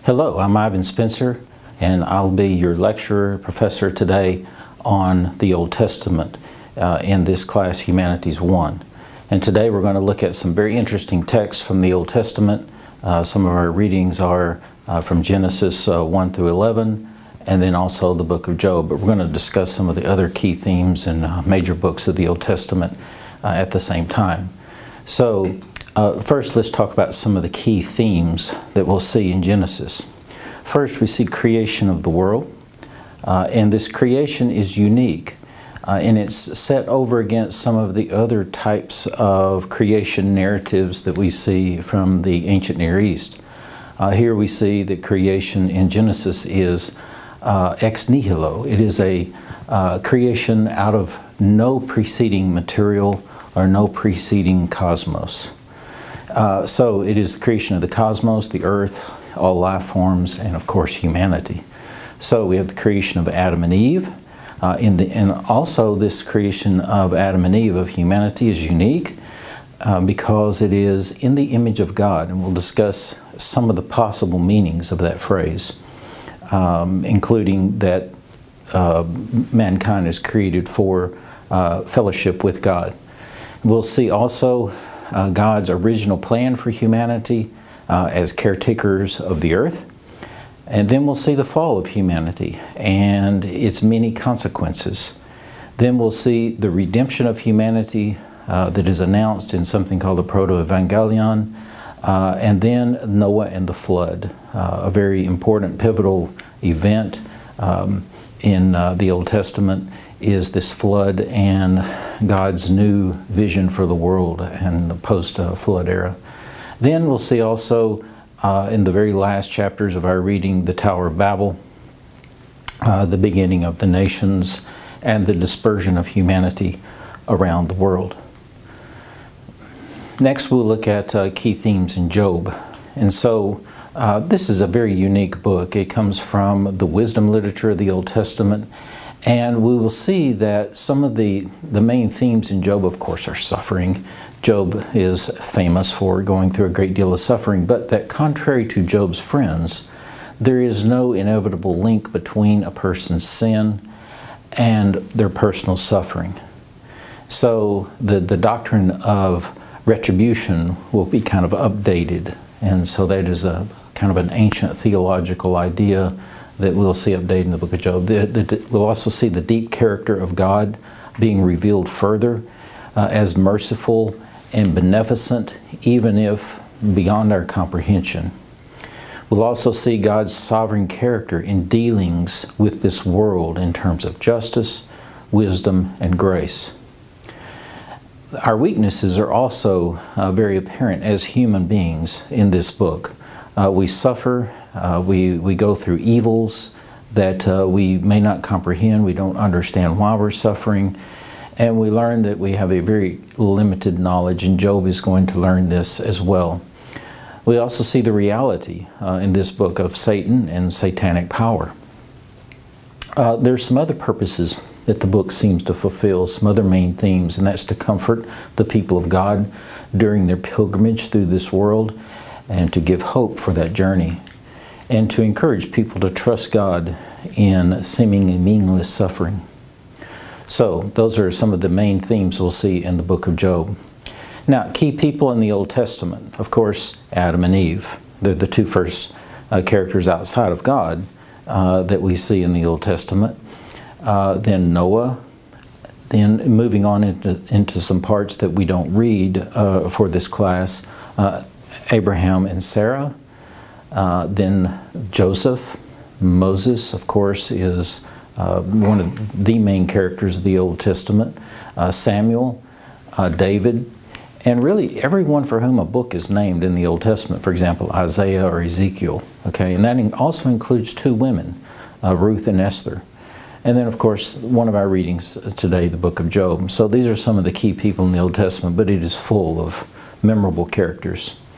Hello, I'm Ivan Spencer, and I'll be your lecturer, professor today on the Old Testament in this class, Humanities 1. And today we're going to look at some very interesting texts from the Old Testament. Some of our readings are from Genesis 1 through 11, and then also the book of Job. But we're going to discuss some of the other key themes and major books of the Old Testament at the same time. So first, let's talk about some of the key themes that we'll see in Genesis. First, we see creation of the world, and this creation is unique, and it's set over against some of the other types of creation narratives that we see from the ancient Near East. Here we see that creation in Genesis is ex nihilo. It is a creation out of no preceding material or no preceding cosmos. So it is the creation of the cosmos, the earth, all life forms, and of course humanity. So we have the creation of Adam and Eve, and also this creation of Adam and Eve of humanity is unique because it is in the image of God, and we'll discuss some of the possible meanings of that phrase, including that mankind is created for fellowship with God. We'll see also God's original plan for humanity as caretakers of the earth. And then we'll see the fall of humanity and its many consequences. Then we'll see the redemption of humanity that is announced in something called the Proto-Evangelion. And then Noah and the flood, a very important pivotal event in the Old Testament is this flood and God's new vision for the world and the post-flood era. Then we'll see also in the very last chapters of our reading the Tower of Babel, the beginning of the nations and the dispersion of humanity around the world. Next we'll look at key themes in Job. And so this is a very unique book. It comes from the wisdom literature of the Old Testament. And we will see that some of the main themes in Job, of course, are suffering. Job is famous for going through a great deal of suffering, but that contrary to Job's friends, there is no inevitable link between a person's sin and their personal suffering. So the doctrine of retribution will be kind of updated, and so that is a kind of an ancient theological idea that we'll see updated in the book of Job. We'll also see the deep character of God being revealed further as merciful and beneficent, even if beyond our comprehension. We'll also see God's sovereign character in dealings with this world in terms of justice, wisdom, and grace. Our weaknesses are also very apparent as human beings in this book. We suffer, we go through evils that we may not comprehend, we don't understand why we're suffering, and we learn that we have a very limited knowledge, and Job is going to learn this as well. We also see the reality in this book of Satan and satanic power. There's some other purposes that the book seems to fulfill, some other main themes, and that's to comfort the people of God during their pilgrimage through this world, and to give hope for that journey, and to encourage people to trust God in seemingly meaningless suffering. So those are some of the main themes we'll see in the book of Job. Now, key people in the Old Testament, of course, Adam and Eve. They're the two first characters outside of God that we see in the Old Testament. Then Noah. Then moving on into some parts that we don't read for this class, Abraham and Sarah, then Joseph. Moses, of course, is one of the main characters of the Old Testament, Samuel, David, and really everyone for whom a book is named in the Old Testament, for example, Isaiah or Ezekiel, okay, and that also includes two women, Ruth and Esther. And then, of course, one of our readings today, the book of Job. So these are some of the key people in the Old Testament, but it is full of memorable characters.